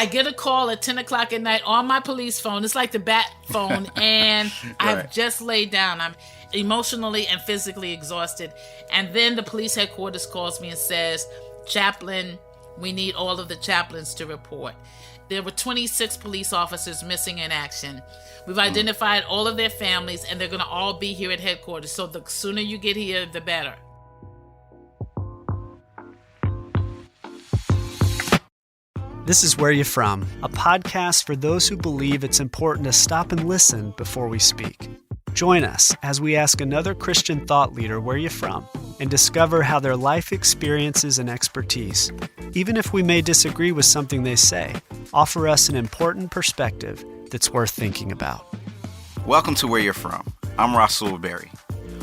I get a call at 10 o'clock at night on my police phone. It's like the bat phone. And I've just laid down. I'm emotionally and physically exhausted. And then the police headquarters calls me and says, Chaplain, we need all of the chaplains to report. There were 26 police officers missing in action. We've identified all of their families, and they're going to all be here at headquarters. So the sooner you get here, the better. This is Where You From, a podcast for those who believe it's important to stop and listen before we speak. Join us as we ask another Christian thought leader where you're from and discover how their life experiences and expertise, even if we may disagree with something they say, offer us an important perspective that's worth thinking about. Welcome to Where You're From. I'm Rasul Berry.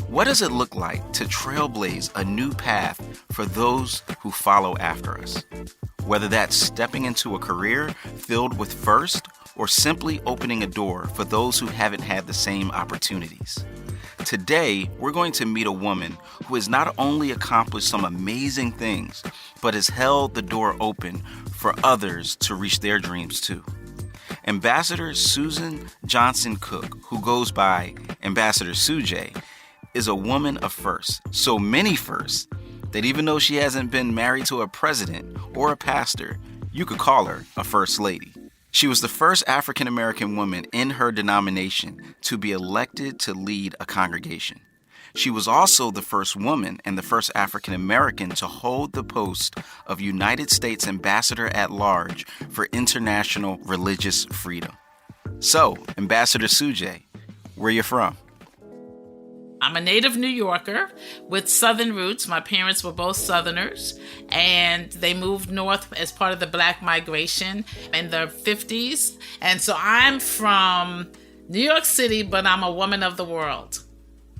What does it look like to trailblaze a new path for those who follow after us? Whether that's stepping into a career filled with first or simply opening a door for those who haven't had the same opportunities. Today, we're going to meet a woman who has not only accomplished some amazing things, but has held the door open for others to reach their dreams too. Ambassador Sujay Johnson Cook, who goes by Ambassador Sujay, is a woman of firsts. So many firsts that even though she hasn't been married to a president or a pastor, you could call her a first lady. She was the first African-American woman in her denomination to be elected to lead a congregation. She was also the first woman and the first African-American to hold the post of United States Ambassador at Large for International Religious Freedom. So, Ambassador Sujay, where you from? I'm a native New Yorker with Southern roots. My parents were both Southerners, and they moved north as part of the Black migration in the 50s. And so I'm from New York City, but I'm a woman of the world.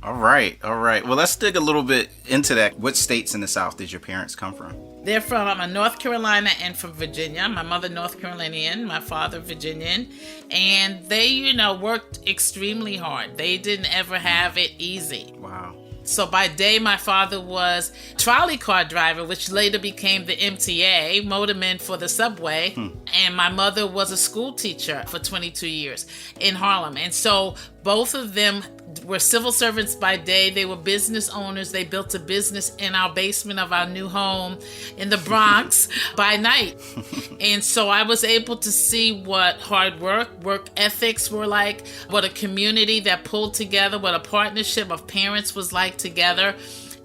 All right. Well, let's dig a little bit into that. What states in the South did your parents come from? They're from North Carolina and from Virginia. My mother, North Carolinian, my father, Virginian. And they, worked extremely hard. They didn't ever have it easy. Wow. So by day, my father was trolley car driver, which later became the MTA, motorman for the subway. And my mother was a school teacher for 22 years in Harlem. And so both of them were civil servants by day. They were business owners. They built a business in our basement of our new home in the Bronx by night. And so I was able to see what hard work ethics were like, what a community that pulled together, what a partnership of parents was like together,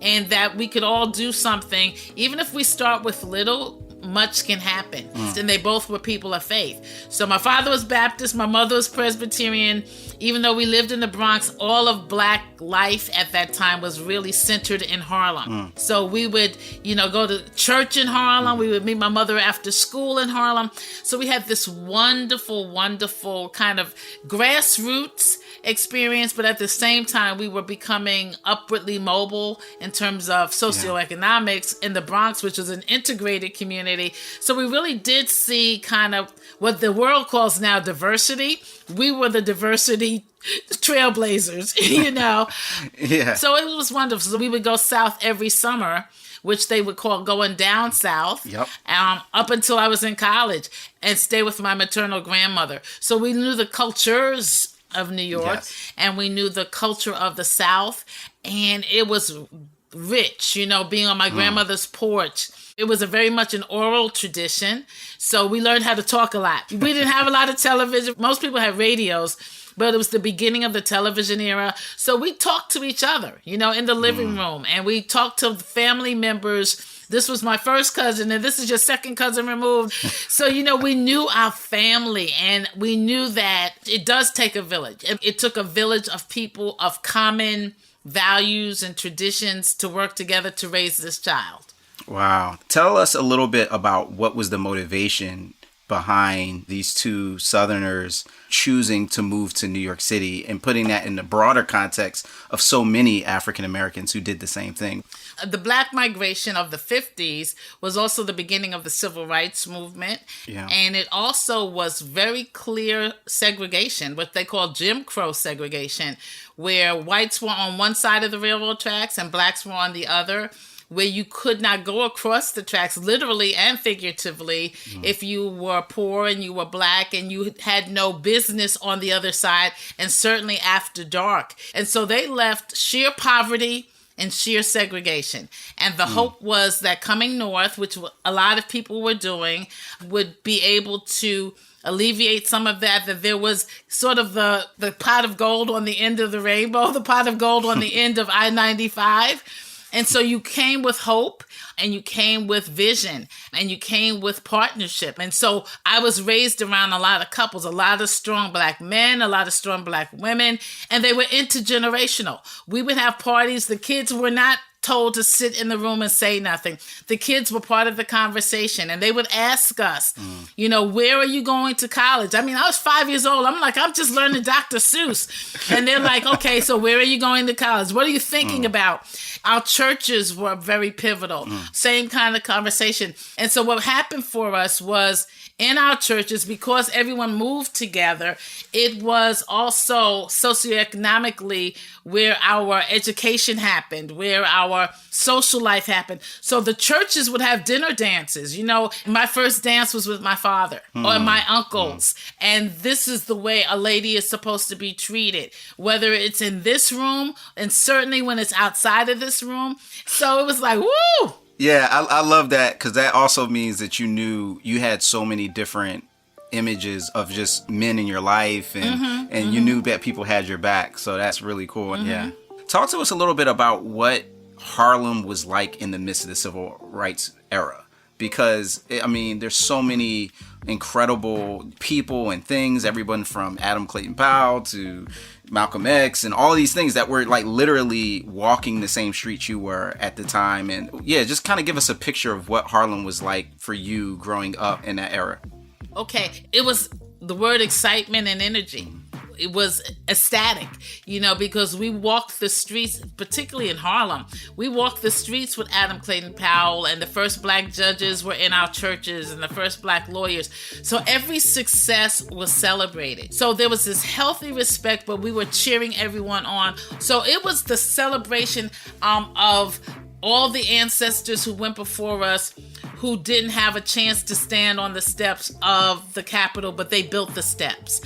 and that we could all do something. Even if we start with little, much can happen. And they both were people of faith. So my father was Baptist, my mother was Presbyterian. Even though we lived in the Bronx, all of Black life at that time was really centered in Harlem. So we would, go to church in Harlem. We would meet my mother after school in Harlem. So we had this wonderful, wonderful kind of grassroots experience, but at the same time, we were becoming upwardly mobile in terms of socioeconomics in the Bronx, which was an integrated community. So we really did see kind of what the world calls now diversity. We were the diversity trailblazers, Yeah. So it was wonderful. So we would go south every summer, which they would call going down south, up until I was in college, and stay with my maternal grandmother. So we knew the cultures of New York, and we knew the culture of the South, and it was rich, being on my grandmother's porch. It was very much an oral tradition, so we learned how to talk a lot. We didn't have a lot of television. Most people had radios, but it was the beginning of the television era. So we talked to each other, in the living room, and we talked to family members. This was my first cousin, and this is your second cousin removed. So, we knew our family, and we knew that it does take a village. It took a village of people of common values and traditions to work together to raise this child. Wow. Tell us a little bit about what was the motivation behind these two Southerners choosing to move to New York City and putting that in the broader context of so many African Americans who did the same thing. The Black migration of the 50s was also the beginning of the civil rights movement. Yeah. And it also was very clear segregation, what they call Jim Crow segregation, where whites were on one side of the railroad tracks and blacks were on the other. where you could not go across the tracks, literally and figuratively, if you were poor and you were Black and you had no business on the other side, and certainly after dark. And so they left sheer poverty and sheer segregation. And the hope was that coming north, which a lot of people were doing, would be able to alleviate some of that there was sort of the pot of gold on the end of the rainbow, the pot of gold on the end of I-95. And so you came with hope, and you came with vision, and you came with partnership. And so I was raised around a lot of couples, a lot of strong Black men, a lot of strong Black women, and they were intergenerational. We would have parties. The kids were not told to sit in the room and say nothing. The kids were part of the conversation, and they would ask us, where are you going to college? I mean, I was 5 years old. I'm like, I'm just learning Dr. Seuss. And they're like, okay, so where are you going to college? What are you thinking about? Our churches were very pivotal. Same kind of conversation. And so what happened for us was, in our churches, because everyone moved together, it was also socioeconomically where our education happened, where our social life happened. So the churches would have dinner dances. My first dance was with my father or my uncles. And this is the way a lady is supposed to be treated, whether it's in this room and certainly when it's outside of this room. So it was like, woo! Yeah, I love that, because that also means that you knew you had so many different images of just men in your life, and you knew that people had your back. So that's really cool. Yeah. Talk to us a little bit about what Harlem was like in the midst of the civil rights era, because, I mean, there's so many incredible people and things, everyone from Adam Clayton Powell to Malcolm X and all these things that were like literally walking the same streets you were at the time. And yeah, just kind of give us a picture of what Harlem was like for you growing up in that era. Okay, it was the word excitement and energy. It was ecstatic, because we walked the streets, particularly in Harlem. We walked the streets with Adam Clayton Powell, and the first Black judges were in our churches, and the first Black lawyers. So every success was celebrated. So there was this healthy respect, but we were cheering everyone on. So it was the celebration of all the ancestors who went before us, who didn't have a chance to stand on the steps of the Capitol, but they built the steps,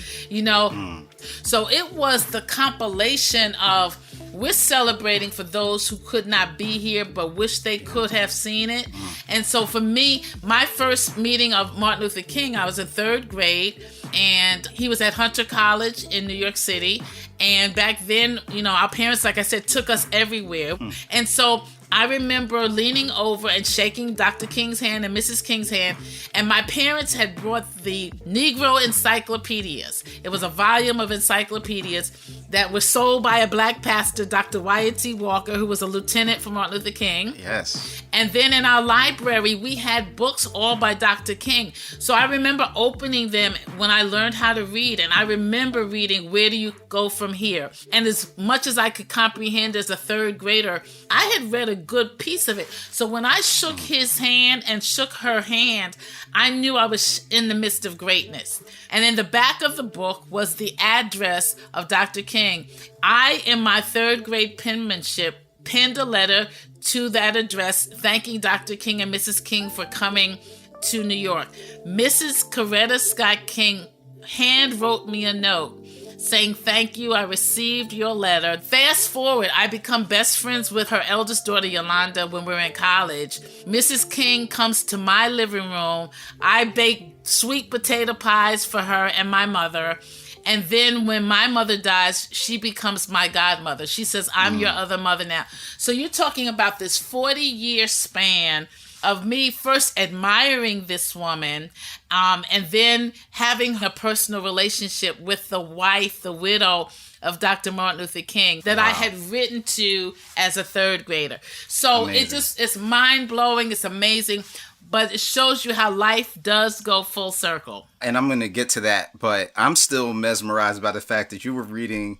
So it was the compilation of, we're celebrating for those who could not be here, but wish they could have seen it. And so for me, my first meeting of Martin Luther King, I was in third grade, and he was at Hunter College in New York City. And back then, our parents, like I said, took us everywhere. And so I remember leaning over and shaking Dr. King's hand and Mrs. King's hand, and my parents had brought the Negro encyclopedias. It was a volume of encyclopedias that were sold by a Black pastor, Dr. Wyatt T. Walker, who was a lieutenant for Martin Luther King. Yes. And then in our library, we had books all by Dr. King. So I remember opening them when I learned how to read, and I remember reading, "Where do you go from here?" And as much as I could comprehend as a third grader, I had read a good piece of it. So when I shook his hand and shook her hand, I knew I was in the midst of greatness. And in the back of the book was the address of Dr. King. I, in my third grade penmanship, penned a letter to that address thanking Dr. King and Mrs. King for coming to New York. Mrs. Coretta Scott King hand wrote me a note saying, "Thank you, I received your letter." Fast forward, I become best friends with her eldest daughter, Yolanda, when we're in college. Mrs. King comes to my living room. I bake sweet potato pies for her and my mother. And then when my mother dies, she becomes my godmother. She says, "I'm your other mother now." So you're talking about this 40-year span of me first admiring this woman, and then having a personal relationship with the wife, the widow of Dr. Martin Luther King, that I had written to as a third grader. So it's mind-blowing, it's amazing, but it shows you how life does go full circle. And I'm going to get to that, but I'm still mesmerized by the fact that you were reading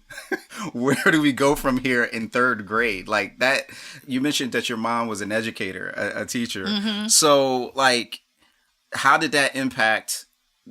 Where Do We Go From Here in third grade. Like that, you mentioned that your mom was an educator, a teacher. Mm-hmm. So like, how did that impact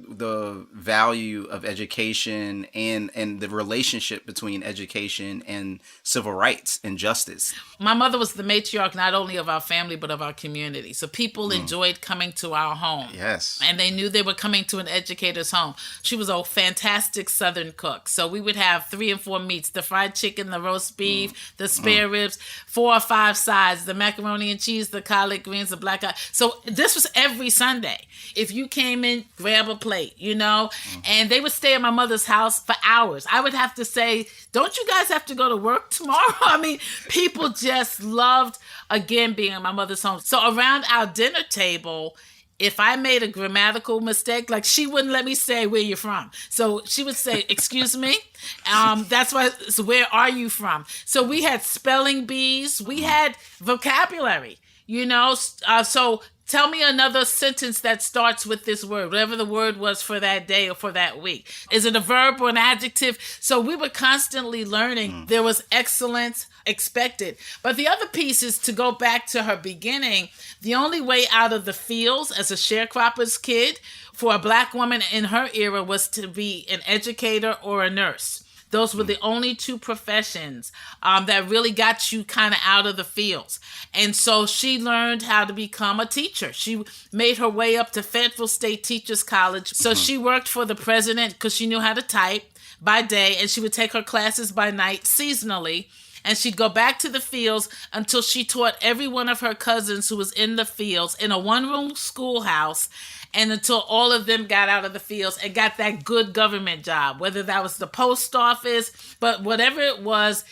the value of education and the relationship between education and civil rights and justice. My mother was the matriarch not only of our family, but of our community. So people enjoyed coming to our home. Yes. And they knew they were coming to an educator's home. She was a fantastic Southern cook. So we would have 3 and 4 meats, the fried chicken, the roast beef, the spare ribs, 4 or 5 sides, the macaroni and cheese, the collard greens, the black eye. So this was every Sunday. If you came in, grab a plate, and they would stay at my mother's house for hours. I would have to say, don't you guys have to go to work tomorrow? I mean, people just loved, again, being in my mother's home. So around our dinner table, if I made a grammatical mistake, like she wouldn't let me say where you're from. So she would say, excuse me. That's why, so where are you from? So we had spelling bees. We had vocabulary, so tell me another sentence that starts with this word, whatever the word was for that day or for that week. Is it a verb or an adjective? So we were constantly learning. There was excellence expected. But the other piece is to go back to her beginning. The only way out of the fields as a sharecropper's kid for a Black woman in her era was to be an educator or a nurse. Those were the only 2 professions that really got you kind of out of the fields. And so she learned how to become a teacher. She made her way up to Fayetteville State Teachers College. So she worked for the president because she knew how to type by day, and she would take her classes by night seasonally. And she'd go back to the fields until she taught every one of her cousins who was in the fields in a 1-room schoolhouse, and until all of them got out of the fields and got that good government job, whether that was the post office, but whatever it was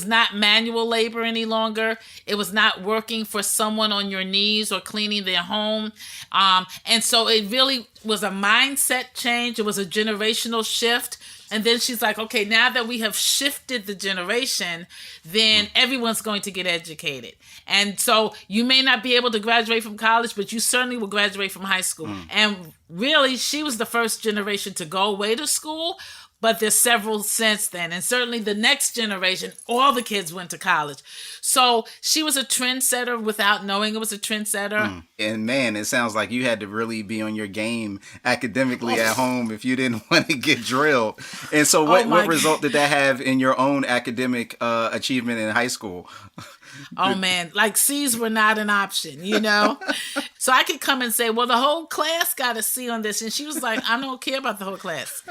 not manual labor any longer. It was not working for someone on your knees or cleaning their home. And so it really was a mindset change. It was a generational shift. And then she's like, okay, now that we have shifted the generation, then everyone's going to get educated. And so you may not be able to graduate from college, but you certainly will graduate from high school. And really, she was the first generation to go away to school, but there's several since then. And certainly the next generation, all the kids went to college. So she was a trendsetter without knowing it was a trendsetter. And man, it sounds like you had to really be on your game academically at home if you didn't want to get drilled. And so what result did that have in your own academic achievement in high school? Oh man, like C's were not an option, So I could come and say, well, the whole class got a C on this. And she was like, I don't care about the whole class,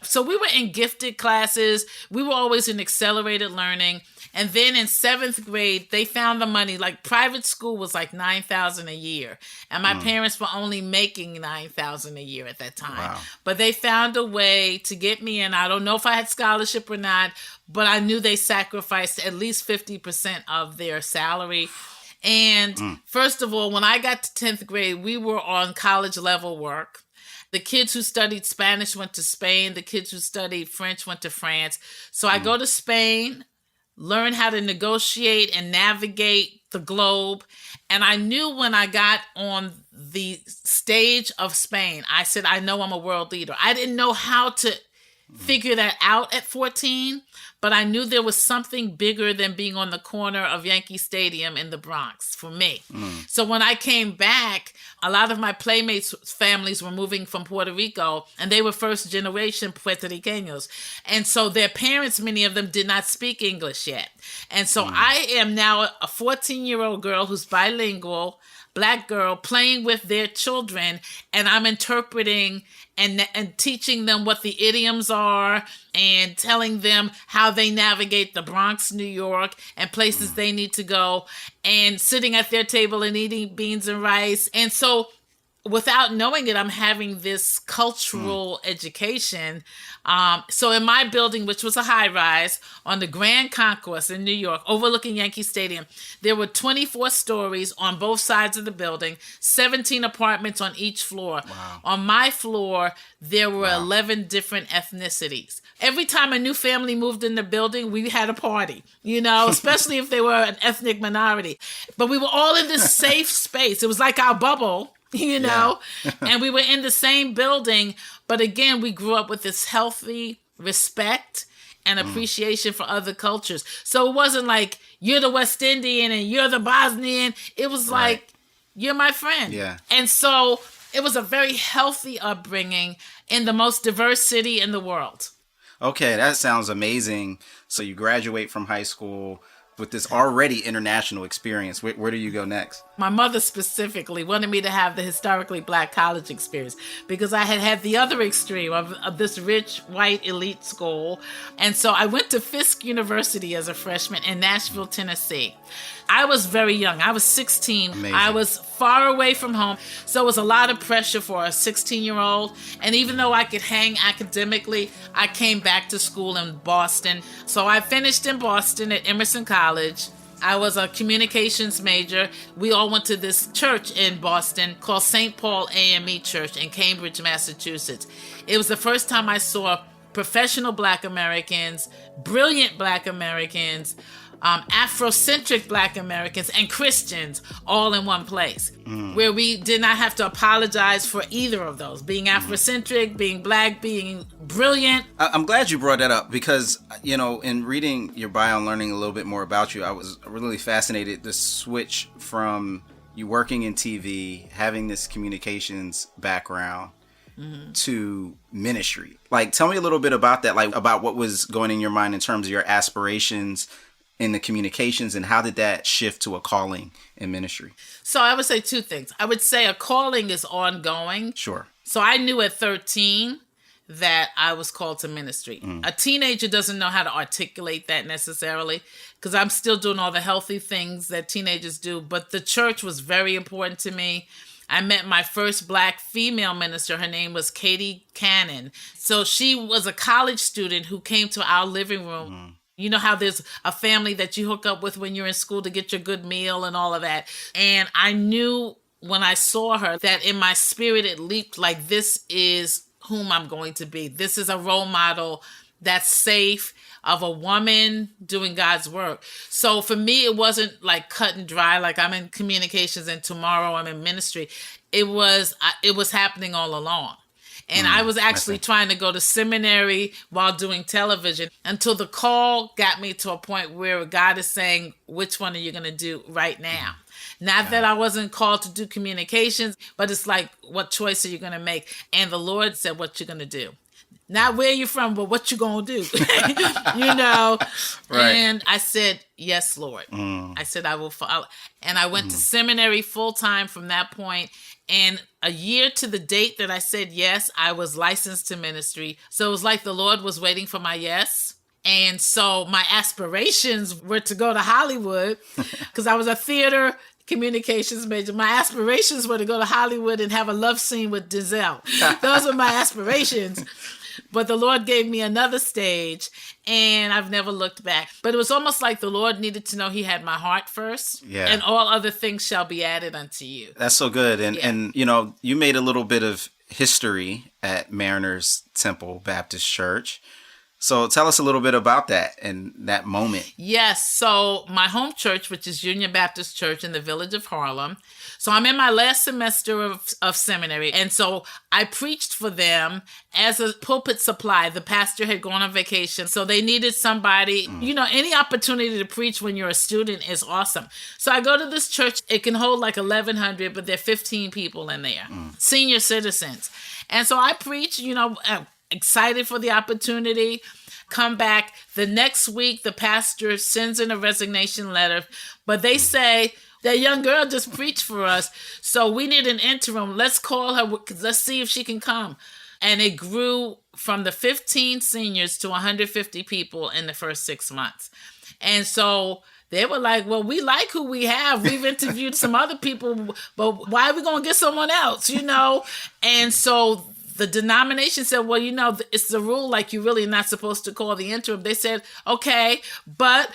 So we were in gifted classes. We were always in accelerated learning. And then in 7th grade, they found the money. Like private school was like $9,000 a year. And my parents were only making $9,000 a year at that time. Wow. But they found a way to get me in. I don't know if I had scholarship or not, but I knew they sacrificed at least 50% of their salary. And first of all, when I got to 10th grade, we were on college level work. The kids who studied Spanish went to Spain. The kids who studied French went to France. So I go to Spain, learn how to negotiate and navigate the globe. And I knew when I got on the stage of Spain, I said, I know I'm a world leader. I didn't know how to figure that out at 14, but I knew there was something bigger than being on the corner of Yankee Stadium in the Bronx for me. So when I came back, a lot of my playmates' families were moving from Puerto Rico, and they were first generation Puerto Ricanos. And so their parents, many of them, did not speak English yet. And so I am now a 14-year-old girl who's bilingual, Black girl, playing with their children, and I'm interpreting and teaching them what the idioms are and telling them how they navigate the Bronx, New York, and places they need to go, and sitting at their table and eating beans and rice. And so without knowing it, I'm having this cultural education. So in my building, which was a high rise on the Grand Concourse in New York, overlooking Yankee Stadium, there were 24 stories on both sides of the building, 17 apartments on each floor. Wow. On my floor, there were 11 different ethnicities. Every time a new family moved in the building, we had a party, especially if they were an ethnic minority. But we were all in this safe space. It was like our bubble. And we were in the same building. But again, we grew up with this healthy respect and appreciation for other cultures. So it wasn't like you're the West Indian and you're the Bosnian. It was like, you're my friend. Yeah. And so It was a very healthy upbringing in the most diverse city in the world. Okay, that sounds amazing. So you graduate from high school with this already international experience. Where do you go next? My mother specifically wanted me to have the historically black college experience because I had the other extreme of this rich white elite school. And so I went to Fisk University as a freshman in Nashville, Tennessee. I was very young. I was 16. Amazing. I was far away from home. So it was a lot of pressure for a 16-year-old. And even though I could hang academically, I came back to school in Boston. So I finished in Boston at Emerson College. I was a communications major. We all went to this church in Boston called St. Paul AME Church in Cambridge, Massachusetts. It was the first time I saw professional Black Americans, brilliant Black Americans, Afrocentric Black Americans, and Christians all in one place, where we did not have to apologize for either of those, being Afrocentric, being Black, being brilliant. I'm glad you brought that up because, in reading your bio and learning a little bit more about you, I was really fascinated the switch from you working in TV, having this communications background, to ministry. Like, tell me a little bit about that, like about what was going in your mind in terms of your aspirations in the communications, and how did that shift to a calling in ministry? So I would say two things. I would say a calling is ongoing. Sure. So I knew at 13 that I was called to ministry. A teenager doesn't know how to articulate that necessarily, because I'm still doing all the healthy things that teenagers do. But the church was very important to me. I met my first Black female minister. Her name was Katie Cannon. So she was a college student who came to our living room. You know how there's a family that you hook up with when you're in school to get your good meal and all of that. And I knew when I saw her that in my spirit it leaped like, this is whom I'm going to be. This is a role model that's safe, of a woman doing God's work. So for me, it wasn't like cut and dry, like I'm in communications and tomorrow I'm in ministry. It was happening all along. And I was actually trying to go to seminary while doing television until the call got me to a point where God is saying, which one are you going to do right now? Not that I wasn't called to do communications, but it's like, what choice are you going to make? And the Lord said, what you're going to do. Not where you're from, but what you going to do, Right. And I said, yes, Lord. I said, I will follow. And I went to seminary full time from that point. And a year to the date that I said yes, I was licensed to ministry. So it was like the Lord was waiting for my yes. And so my aspirations were to go to Hollywood because I was a theater communications major. My aspirations were to go to Hollywood and have a love scene with Denzel. Those were my aspirations. But the Lord gave me another stage, and I've never looked back. But it was almost like the Lord needed to know he had my heart first. Yeah. And all other things shall be added unto you. That's so good. And you made a little bit of history at Mariners Temple Baptist Church. So tell us a little bit about that and that moment. Yes. So my home church, which is Union Baptist Church in the village of Harlem. So I'm in my last semester of seminary. And so I preached for them as a pulpit supply. The pastor had gone on vacation. So they needed somebody, any opportunity to preach when you're a student is awesome. So I go to this church. It can hold like 1,100, but there are 15 people in there, senior citizens. And so I preach, excited for the opportunity, come back. The next week, the pastor sends in a resignation letter, but they say, that young girl just preached for us, so we need an interim. Let's call her. Let's see if she can come. And it grew from the 15 seniors to 150 people in the first 6 months. And so they were like, well, we like who we have. We've interviewed some other people, but why are we going to get someone else, And so the denomination said, well, it's the rule, like you're really not supposed to call the interim. They said, okay, but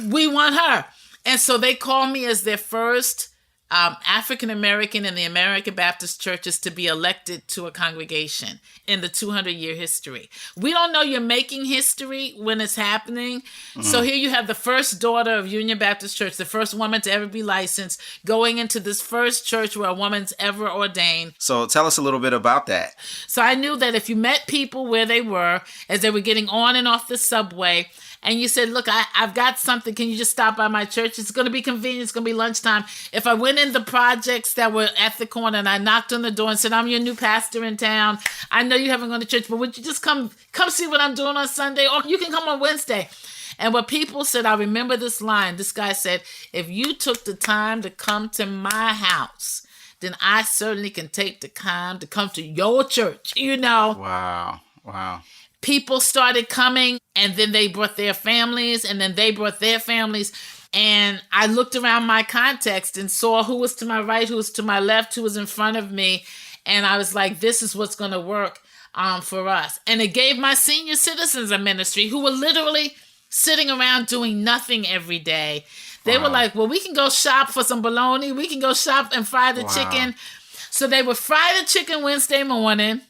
we want her. And so they called me as their first African-American in the American Baptist churches to be elected to a congregation in the 200-year history. We don't know you're making history when it's happening. So here you have the first daughter of Union Baptist Church, the first woman to ever be licensed, going into this first church where a woman's ever ordained. So tell us a little bit about that. So I knew that if you met people where they were, as they were getting on and off the subway, and you said, look, I've got something. Can you just stop by my church? It's going to be convenient. It's going to be lunchtime. If I went in the projects that were at the corner and I knocked on the door and said, I'm your new pastor in town. I know you haven't gone to church, but would you just come see what I'm doing on Sunday? Or you can come on Wednesday. And what people said, I remember this line. This guy said, if you took the time to come to my house, then I certainly can take the time to come to your church, Wow. People started coming, and then they brought their families, and then they brought their families. And I looked around my context and saw who was to my right, who was to my left, who was in front of me. And I was like, this is what's going to work for us. And it gave my senior citizens a ministry who were literally sitting around doing nothing every day. They were like, well, we can go shop for some bologna. We can go shop and fry the chicken. So they would fry the chicken Wednesday morning,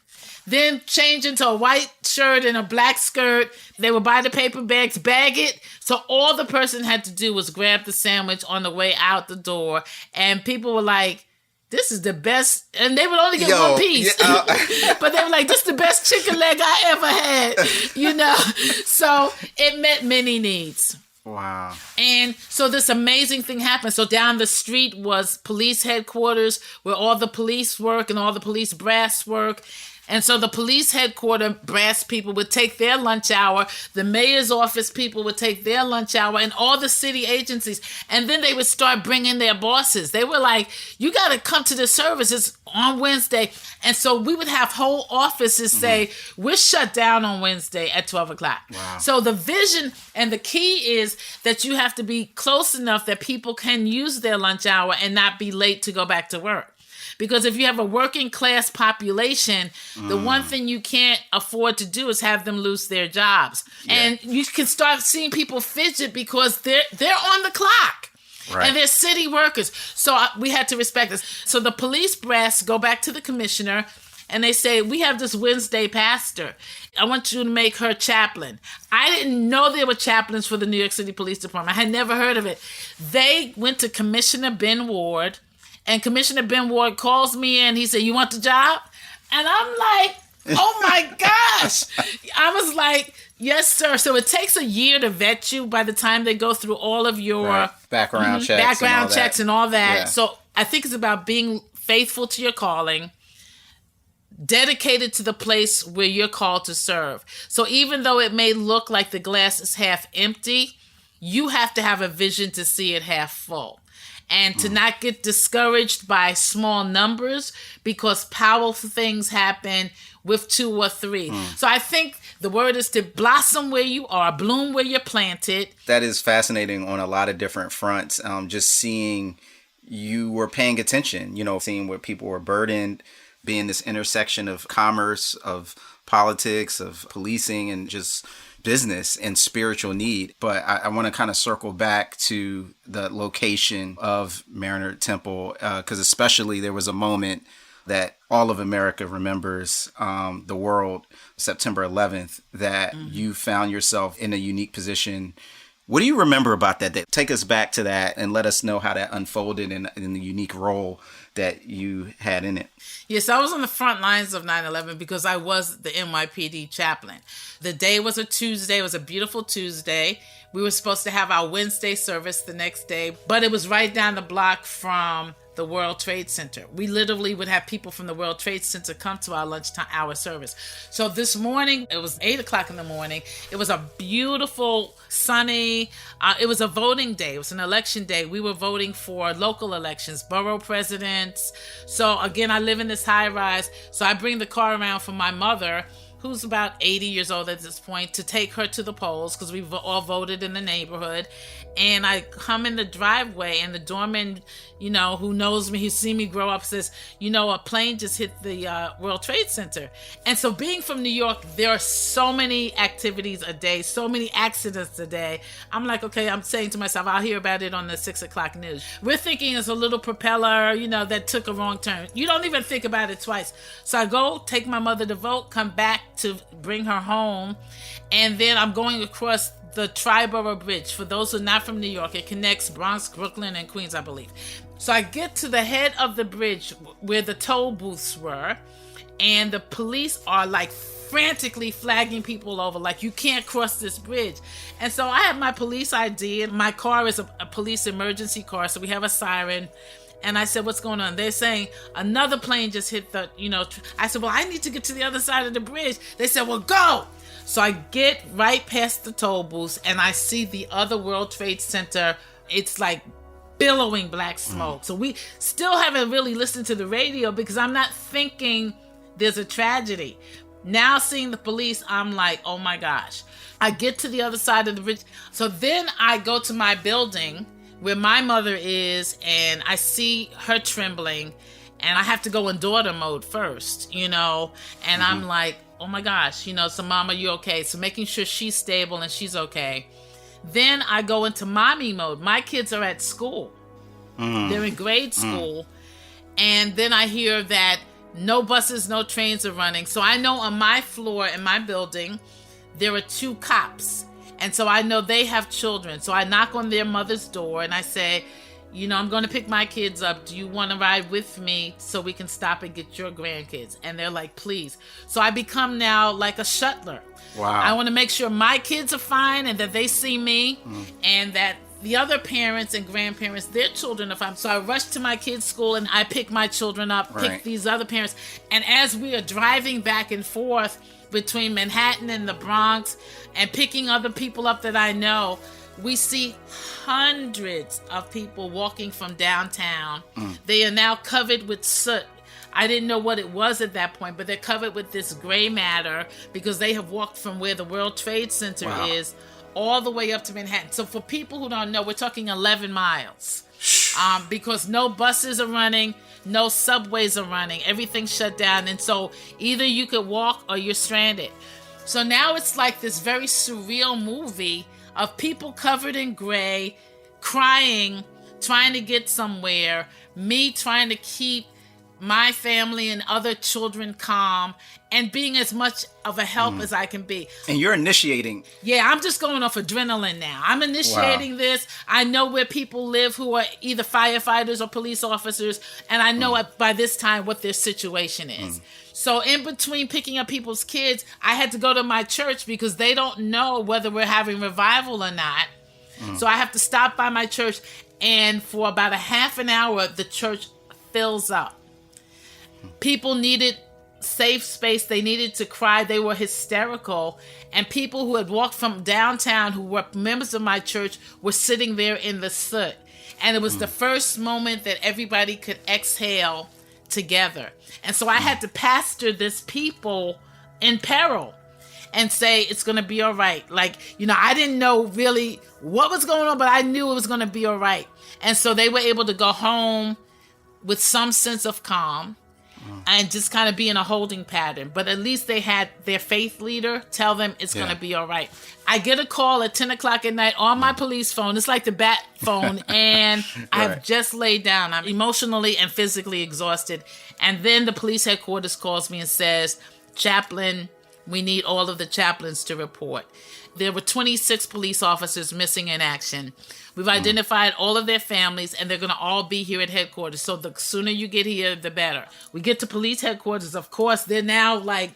then change into a white shirt and a black skirt. They would buy the paper bags, bag it. So all the person had to do was grab the sandwich on the way out the door. And people were like, this is the best. And they would only get one piece. Yeah, but they were like, this is the best chicken leg I ever had, So it met many needs. Wow. And so this amazing thing happened. So down the street was police headquarters where all the police work and all the police brass work. And so the police headquarters brass people would take their lunch hour. The mayor's office people would take their lunch hour, and all the city agencies. And then they would start bringing their bosses. They were like, you got to come to the services on Wednesday. And so we would have whole offices say, we're shut down on Wednesday at 12 o'clock. Wow. So the vision and the key is that you have to be close enough that people can use their lunch hour and not be late to go back to work. Because if you have a working class population, the one thing you can't afford to do is have them lose their jobs. Yeah. And you can start seeing people fidget because they're on the clock. Right. And they're city workers. So we had to respect this. So the police brass go back to the commissioner and they say, we have this Wednesday pastor. I want you to make her chaplain. I didn't know there were chaplains for the New York City Police Department. I had never heard of it. They went to Commissioner Ben Ward. And Commissioner Ben Ward calls me in. He said, you want the job? And I'm like, oh my gosh. I was like, yes, sir. So it takes a year to vet you by the time they go through all of your background checks and all that. Yeah. So I think it's about being faithful to your calling, dedicated to the place where you're called to serve. So even though it may look like the glass is half empty, you have to have a vision to see it half full. And to not get discouraged by small numbers, because powerful things happen with 2 or 3. So I think the word is to blossom where you are, bloom where you're planted. That is fascinating on a lot of different fronts. Just seeing you were paying attention, seeing where people were burdened, being this intersection of commerce, of politics, of policing, and just business and spiritual need. But I want to kind of circle back to the location of Mariner Temple, because especially there was a moment that all of America remembers, the world, September 11th, that you found yourself in a unique position. What do you remember about that day? Take us back to that and let us know how that unfolded in the unique role that you had in it. Yes, I was on the front lines of 9/11 because I was the NYPD chaplain. The day was a Tuesday. It was a beautiful Tuesday. We were supposed to have our Wednesday service the next day, but it was right down the block from the World Trade Center. We literally would have people from the World Trade Center come to our lunchtime hour service. So this morning, it was 8 o'clock in the morning. It was a beautiful, sunny, it was a voting day. It was an election day. We were voting for local elections, borough presidents. So again, I live in this high rise. So I bring the car around for my mother, who's about 80 years old at this point, to take her to the polls because we've all voted in the neighborhood. And I come in the driveway and the doorman, who knows me, who's seen me grow up, says, a plane just hit the World Trade Center. And so being from New York, there are so many activities a day, so many accidents a day. I'm like, okay, I'm saying to myself, I'll hear about it on the 6 o'clock news. We're thinking it's a little propeller, that took a wrong turn. You don't even think about it twice. So I go take my mother to vote, come back to bring her home. And then I'm going across the Triborough Bridge. For those who are not from New York, it connects Bronx, Brooklyn, and Queens, I believe. So I get to the head of the bridge where the toll booths were, and the police are like frantically flagging people over, like, you can't cross this bridge. And so I have my police ID, and my car is a police emergency car, so we have a siren. And I said, what's going on? They're saying another plane just hit the, I said, well, I need to get to the other side of the bridge. They said, well, go. So I get right past the toll booths, and I see the other World Trade Center. It's like billowing black smoke. So we still haven't really listened to the radio because I'm not thinking there's a tragedy. Now seeing the police, I'm like, oh my gosh. I get to the other side of the bridge. So then I go to my building where my mother is, and I see her trembling, and I have to go in daughter mode first, and I'm like, oh my gosh, so mama, you okay? So making sure she's stable and she's okay. Then I go into mommy mode. My kids are at school. They're in grade school. And then I hear that no buses, no trains are running. So I know on my floor in my building, there are 2 cops. And so I know they have children. So I knock on their mother's door and I say, I'm going to pick my kids up. Do you want to ride with me so we can stop and get your grandkids? And they're like, please. So I become now like a shuttler. Wow. I want to make sure my kids are fine and that they see me and that the other parents and grandparents, their children are fine. So I rush to my kids' school and I pick my children up, pick these other parents. And as we are driving back and forth between Manhattan and the Bronx and picking other people up that I know, we see hundreds of people walking from downtown. They are now covered with soot. I didn't know what it was at that point, but they're covered with this gray matter because they have walked from where the World Trade Center is all the way up to Manhattan. So for people who don't know, we're talking 11 miles because no buses are running, no subways are running, everything's shut down. And so either you could walk or you're stranded. So now it's like this very surreal movie of people covered in gray, crying, trying to get somewhere, me trying to keep my family and other children calm, and being as much of a help as I can be. And you're initiating. Yeah, I'm just going off adrenaline now. I'm initiating this. I know where people live who are either firefighters or police officers, and I know by this time what their situation is. So in between picking up people's kids, I had to go to my church because they don't know whether we're having revival or not. So I have to stop by my church, and for about a half an hour, the church fills up. People needed safe space. They needed to cry. They were hysterical. And people who had walked from downtown, who were members of my church, were sitting there in the soot. And it was the first moment that everybody could exhale together. And so I had to pastor this people in peril and say, it's going to be all right. Like, I didn't know really what was going on, but I knew it was going to be all right. And so they were able to go home with some sense of calm and just kind of be in a holding pattern. But at least they had their faith leader tell them it's going to be all right. I get a call at 10 o'clock at night on my police phone. It's like the bat phone. And I have just laid down. I'm emotionally and physically exhausted. And then the police headquarters calls me and says, Chaplain, we need all of the chaplains to report. There were 26 police officers missing in action. We've identified all of their families, and they're going to all be here at headquarters. So the sooner you get here, the better. We get to police headquarters. Of course, they're now like,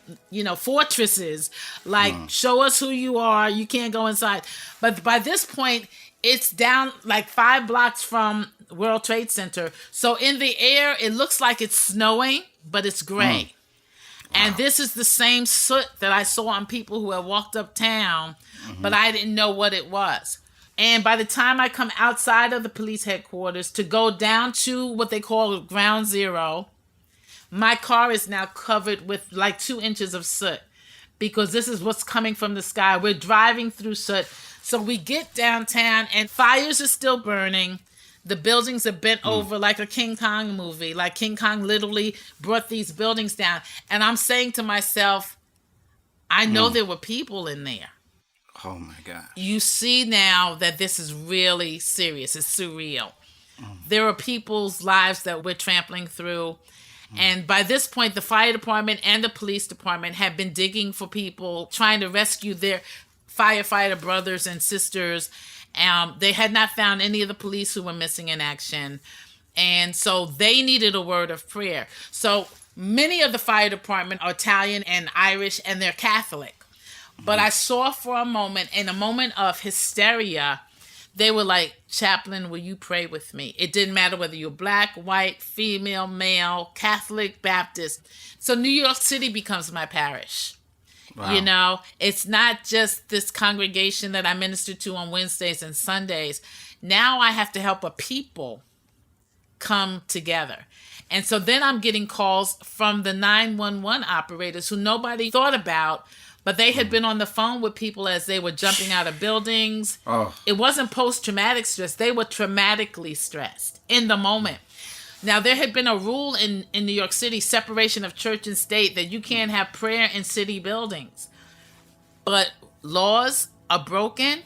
fortresses. Like, show us who you are. You can't go inside. But by this point, it's down like 5 blocks from World Trade Center. So in the air, it looks like it's snowing, but it's gray. And this is the same soot that I saw on people who had walked uptown, but I didn't know what it was. And by the time I come outside of the police headquarters to go down to what they call ground zero, my car is now covered with like 2 inches of soot because this is what's coming from the sky. We're driving through soot. So we get downtown and fires are still burning. The buildings are bent over like a King Kong movie. Like King Kong literally brought these buildings down. And I'm saying to myself, I know there were people in there. Oh my God. You see now that this is really serious. It's surreal. There are people's lives that we're trampling through. And by this point, the fire department and the police department have been digging for people, trying to rescue their firefighter brothers and sisters. They had not found any of the police who were missing in action. And so they needed a word of prayer. So Many of the fire department are Italian and Irish, and they're Catholic. But I saw for a moment, in a moment of hysteria, they were like, Chaplain, will you pray with me? It didn't matter whether you're black, white, female, male, Catholic, Baptist. So New York City becomes my parish. Wow. You know, it's not just this congregation that I minister to on Wednesdays and Sundays. Now I have to help a people come together. And so then I'm getting calls from the 911 operators who nobody thought about, but they had been on the phone with people as they were jumping out of buildings. Oh. It wasn't post-traumatic stress. They were traumatically stressed in the moment. Now, there had been a rule in New York City, separation of church and state, that you can't have prayer in city buildings. But laws are broken.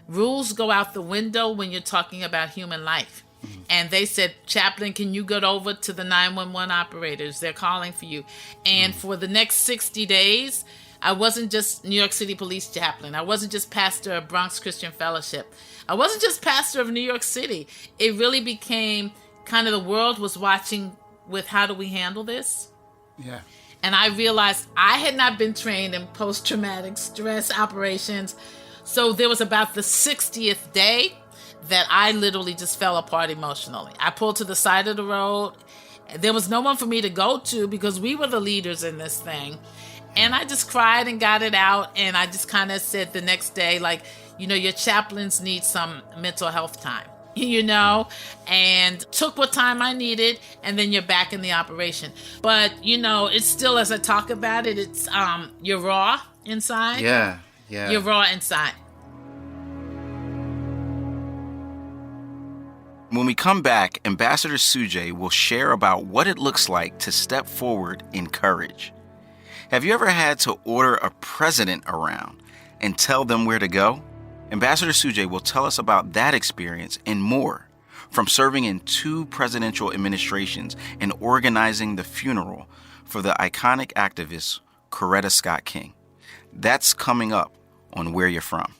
Rules go out the window when you're talking about human life. Mm-hmm. And they said, Chaplain, can you go over to the 911 operators? They're calling for you. And for the next 60 days, I wasn't just New York City Police Chaplain. I wasn't just pastor of Bronx Christian Fellowship. I wasn't just pastor of New York City. It really became kind of the world was watching with how do we handle this? Yeah. And I realized I had not been trained in post-traumatic stress operations. So there was about the 60th day that I literally just fell apart emotionally. I pulled to the side of the road. There was no one for me to go to because we were the leaders in this thing. And I just cried and got it out. And I just kind of said the next day, like, you know, your chaplains need some mental health time, you know, and took what time I needed. And then you're back in the operation. But, you know, it's still, as I talk about it, it's you're raw inside. Yeah. You're raw inside. When we come back, Ambassador Sujay will share about what it looks like to step forward in courage. Have you ever had to order a president around and tell them where to go? Ambassador Sujay will tell us about that experience and more, from serving in 2 presidential administrations and organizing the funeral for the iconic activist Coretta Scott King. That's coming up on Where You're From.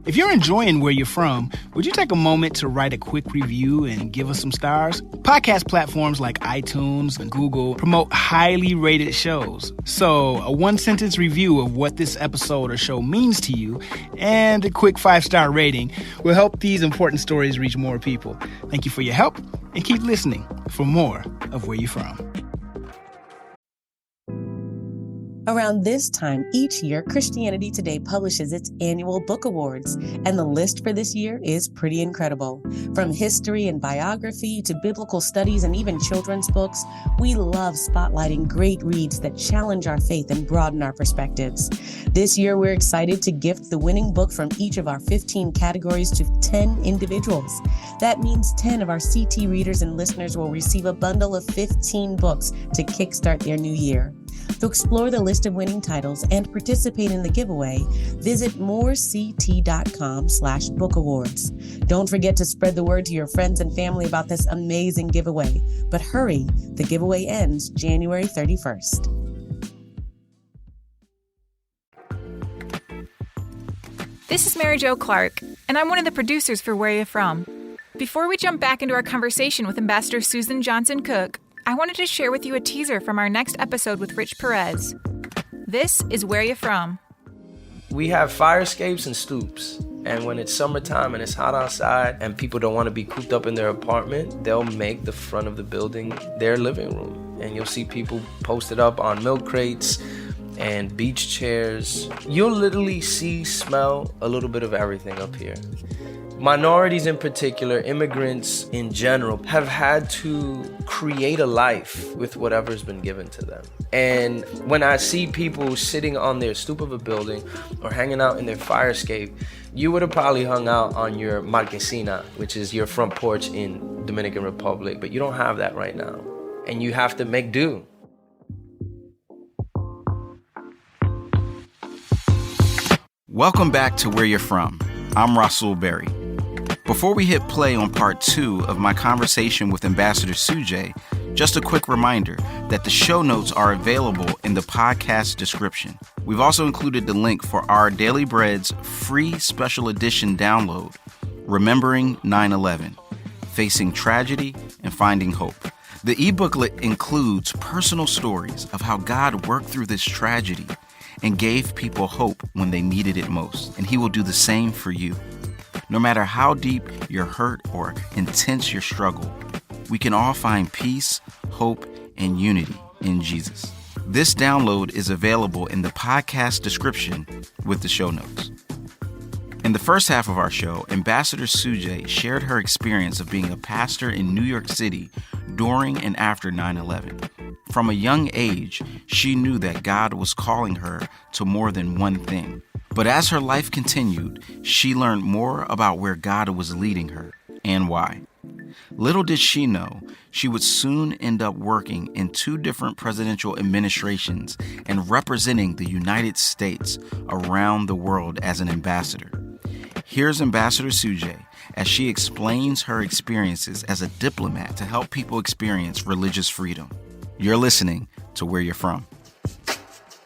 If you're enjoying Where You're From, would you take a moment to write a quick review and give us some stars? Podcast platforms like iTunes and Google promote highly rated shows. So a 1-sentence review of what this episode or show means to you and a quick 5-star rating will help these important stories reach more people. Thank you for your help and keep listening for more of Where You're From. Around this time each year, Christianity Today publishes its annual book awards, and the list for this year is pretty incredible. From history and biography to biblical studies and even children's books, we love spotlighting great reads that challenge our faith and broaden our perspectives. This year, we're excited to gift the winning book from each of our 15 categories to 10 individuals. That means 10 of our CT readers and listeners will receive a bundle of 15 books to kickstart their new year. To explore the list of winning titles and participate in the giveaway, visit morect.com/book awards. Don't forget to spread the word to your friends and family about this amazing giveaway. But hurry, the giveaway ends January 31st. This is Mary Jo Clark, and I'm one of the producers for Where You From. Before we jump back into our conversation with Ambassador Sujay Johnson Cook, I wanted to share with you a teaser from our next episode with Rich Perez. This is Where You From. We have fire escapes and stoops. And when it's summertime and it's hot outside and people don't want to be cooped up in their apartment, they'll make the front of the building their living room. And you'll see people posted up on milk crates and beach chairs. You'll literally smell a little bit of everything up here. Minorities in particular, immigrants in general, have had to create a life with whatever's been given to them. And when I see people sitting on their stoop of a building or hanging out in their fire escape, you would have probably hung out on your marquesina, which is your front porch in Dominican Republic, but you don't have that right now. And you have to make do. Welcome back to Where You're From. I'm Rasul Berry. Before we hit play on part 2 of my conversation with Ambassador Sujay, just a quick reminder that the show notes are available in the podcast description. We've also included the link for our Daily Bread's free special edition download, Remembering 9/11, Facing Tragedy and Finding Hope. The e-booklet includes personal stories of how God worked through this tragedy and gave people hope when they needed it most. And he will do the same for you. No matter how deep your hurt or intense your struggle, we can all find peace, hope, and unity in Jesus. This download is available in the podcast description with the show notes. In the first half of our show, Ambassador Sujay shared her experience of being a pastor in New York City during and after 9/11. From a young age, she knew that God was calling her to more than one thing. But as her life continued, she learned more about where God was leading her and why. Little did she know, she would soon end up working in 2 different presidential administrations and representing the United States around the world as an ambassador. Here's Ambassador Sujay as she explains her experiences as a diplomat to help people experience religious freedom. You're listening to Where You're From.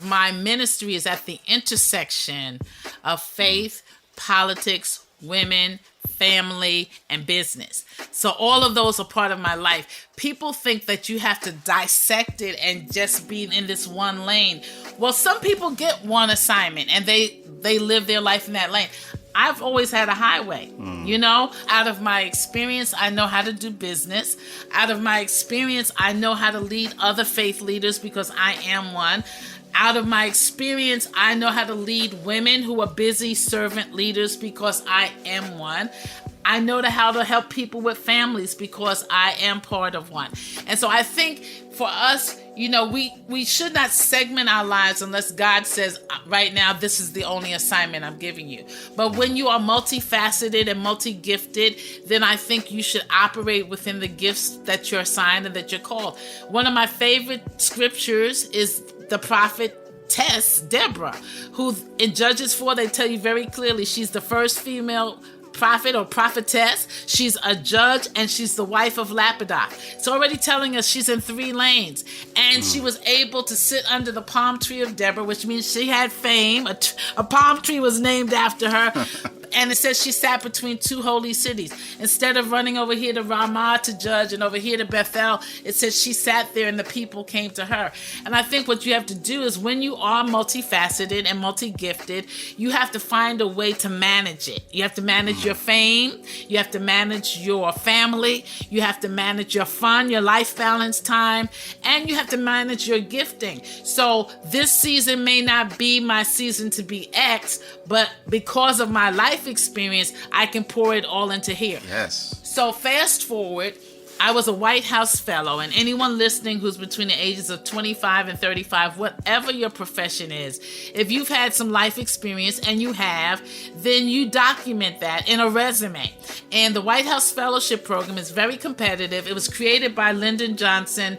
My ministry is at the intersection of faith, politics, women, family, and business. So all of those are part of my life. People think that you have to dissect it and just be in this one lane. Well, some people get one assignment and they live their life in that lane. I've always had a highway, out of my experience, I know how to do business. Out of my experience, I know how to lead other faith leaders because I am one. Out of my experience, I know how to lead women who are busy servant leaders because I am one. I know how to help people with families because I am part of one. And so I think for us, we should not segment our lives unless God says, right now, this is the only assignment I'm giving you. But when you are multifaceted and multi-gifted, then I think you should operate within the gifts that you're assigned and that you're called. One of my favorite scriptures is the prophetess Deborah, who in Judges 4, they tell you very clearly, she's the first female prophet or prophetess. She's a judge and she's the wife of Lapidoth. It's already telling us she's in 3 lanes. And she was able to sit under the palm tree of Deborah, which means she had fame. A palm tree was named after her. And it says she sat between 2 holy cities. Instead of running over here to Ramah to judge and over here to Bethel, it says she sat there and the people came to her. And I think what you have to do is when you are multifaceted and multi-gifted, you have to find a way to manage it. You have to manage your fame. You have to manage your family. You have to manage your fun, your life balance time, and you have to manage your gifting. So this season may not be my season to be X, but because of my life experience, I can pour it all into here. Yes. So fast forward, I was a White House fellow, and anyone listening who's between the ages of 25 and 35, whatever your profession is, if you've had some life experience, and you have, then you document that in a resume. And the White House Fellowship Program is very competitive. It was created by Lyndon Johnson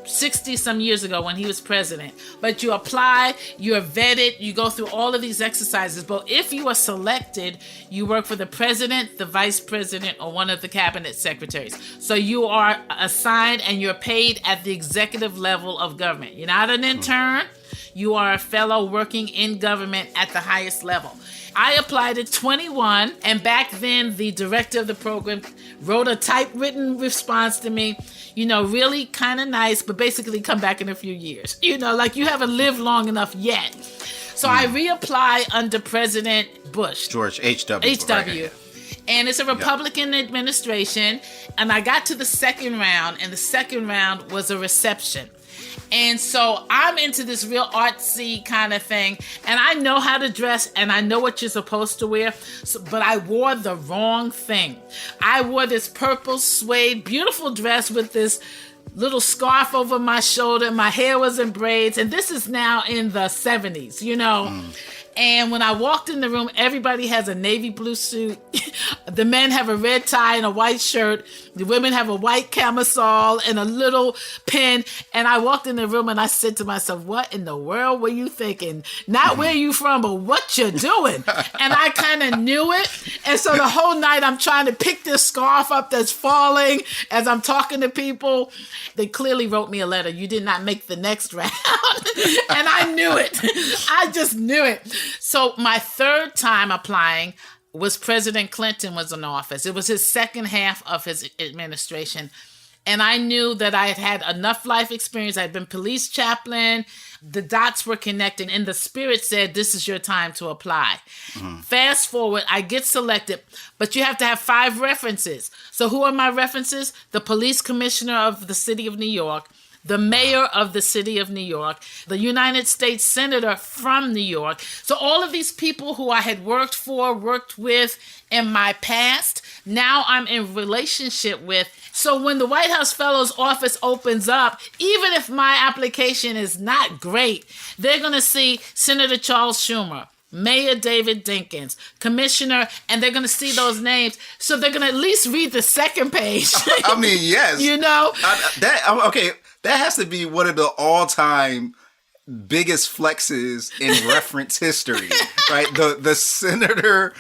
60 some years ago when he was president. But you apply, you're vetted, you go through all of these exercises. But if you are selected, you work for the president, the vice president, or one of the cabinet secretaries. So you are assigned and you're paid at the executive level of government. You're not an intern. You are a fellow working in government at the highest level. I applied at 21, and back then the director of the program wrote a typewritten response to me, really kind of nice, but basically come back in a few years. Like you haven't lived long enough yet. So I reapply under President Bush. George H.W. H.W. And it's a Republican administration, and I got to the second round, and the second round was a reception. And so I'm into this real artsy kind of thing. And I know how to dress and I know what you're supposed to wear. But I wore the wrong thing. I wore this purple suede, beautiful dress with this little scarf over my shoulder. My hair was in braids. And this is now in the 70s, And when I walked in the room, everybody has a navy blue suit. The men have a red tie and a white shirt. The women have a white camisole and a little pin. And I walked in the room and I said to myself, what in the world were you thinking? Not where you from, but what you're doing. And I kind of knew it. And so the whole night I'm trying to pick this scarf up that's falling as I'm talking to people. They clearly wrote me a letter. You did not make the next round. And I knew it. I just knew it. So my third time applying was President Clinton was in office. It was his second half of his administration. And I knew that I had had enough life experience. I'd been police chaplain. The dots were connecting, and the Spirit said, this is your time to apply. Fast forward, I get selected, but you have to have 5 references. So who are my references? The police commissioner of the city of New York, the mayor of the city of New York, the United States senator from New York. So all of these people who I had worked with in my past, now I'm in relationship with. So when the White House Fellows Office opens up, even if my application is not great, they're going to see Senator Charles Schumer, Mayor David Dinkins, Commissioner, and they're going to see those names. So they're going to at least read the second page. I mean, yes. You know? That has to be one of the all-time biggest flexes in reference history, right? The senator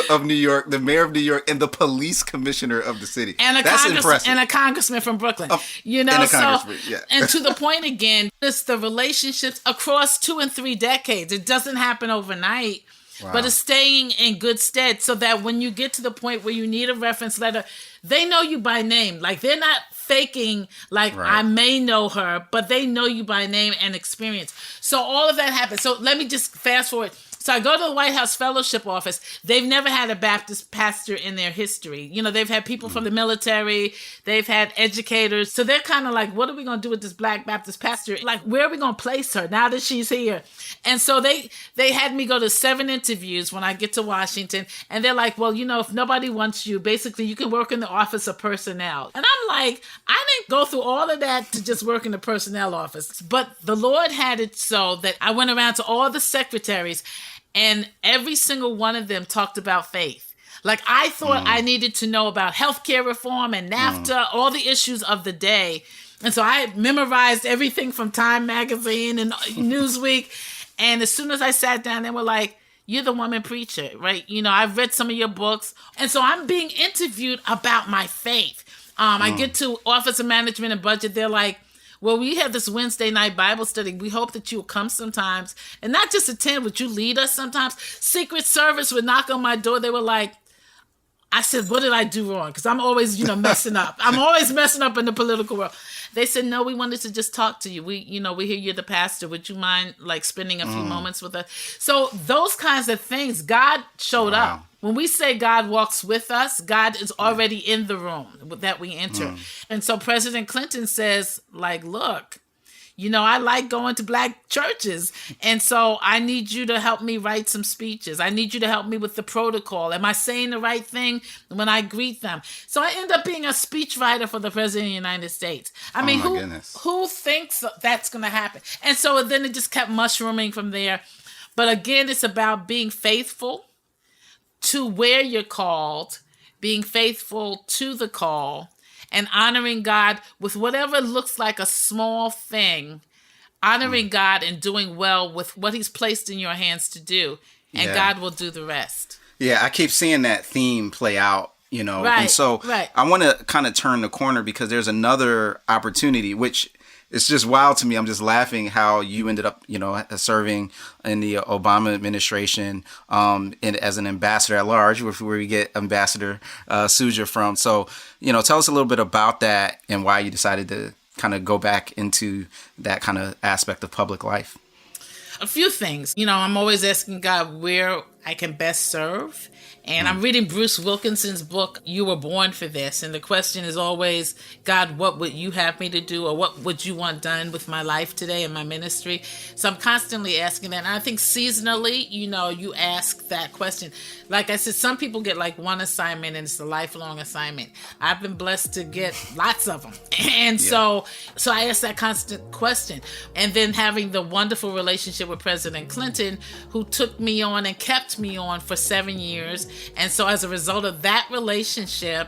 of New York, the mayor of New York, and the police commissioner of the city. That's impressive. And a congressman from Brooklyn. And a congressman, yeah. And to the point again, it's the relationships across 2 and 3 decades. It doesn't happen overnight. Wow. But it's staying in good stead so that when you get to the point where you need a reference letter, they know you by name. Like, they're not faking like, right, I may know her, but they know you by name and experience. So all of that happens. So let me just fast forward. So I go to the White House Fellowship Office. They've never had a Baptist pastor in their history. You know, they've had people from the military. They've had educators. So they're kind of like, what are we going to do with this Black Baptist pastor? Like, where are we going to place her now that she's here? And so they had me go to 7 interviews when I get to Washington. And they're like, well, you know, if nobody wants you, basically you can work in the Office of Personnel. And I'm like, I didn't go through all of that to just work in the personnel office. But the Lord had it so that I went around to all the secretaries, and every single one of them talked about faith. Like, I thought I needed to know about healthcare reform and NAFTA, all the issues of the day. And so I memorized everything from Time Magazine and Newsweek. And as soon as I sat down, they were like, you're the woman preacher, right? You know, I've read some of your books. And so I'm being interviewed about my faith. I get to Office of Management and Budget. They're like, well, we have this Wednesday night Bible study. We hope that you'll come sometimes. And not just attend, but you lead us sometimes. Secret Service would knock on my door. They were like, I said, what did I do wrong? Because I'm always, messing up. I'm always messing up in the political world. They said, no, we wanted to just talk to you. We hear you're the pastor. Would you mind spending a few moments with us? So those kinds of things, God showed up. When we say God walks with us, God is already in the room that we enter. And so President Clinton says, look, I like going to Black churches. And so I need you to help me write some speeches. I need you to help me with the protocol. Am I saying the right thing when I greet them? So I end up being a speechwriter for the President of the United States. I mean, who thinks that's going to happen? And so then it just kept mushrooming from there. But again, it's about being faithful to where you're called, being faithful to the call, and honoring God with whatever looks like a small thing, honoring God and doing well with what he's placed in your hands to do, and God will do the rest. Yeah, I keep seeing that theme play out, Right, and so right. I want to kind of turn the corner because there's another opportunity, which it's just wild to me. I'm just laughing how you ended up, serving in the Obama administration and as an ambassador at large, where we get Ambassador Sujay from. So, tell us a little bit about that and why you decided to kind of go back into that kind of aspect of public life. A few things. I'm always asking God where I can best serve. And I'm reading Bruce Wilkinson's book, You Were Born for This. And the question is always, God, what would you have me to do? Or what would you want done with my life today and my ministry? So I'm constantly asking that. And I think seasonally, you ask that question. Like I said, some people get one assignment and it's a lifelong assignment. I've been blessed to get lots of them. And so I ask that constant question. And then having the wonderful relationship with President Clinton, who took me on and kept me on for 7 years. And so as a result of that relationship,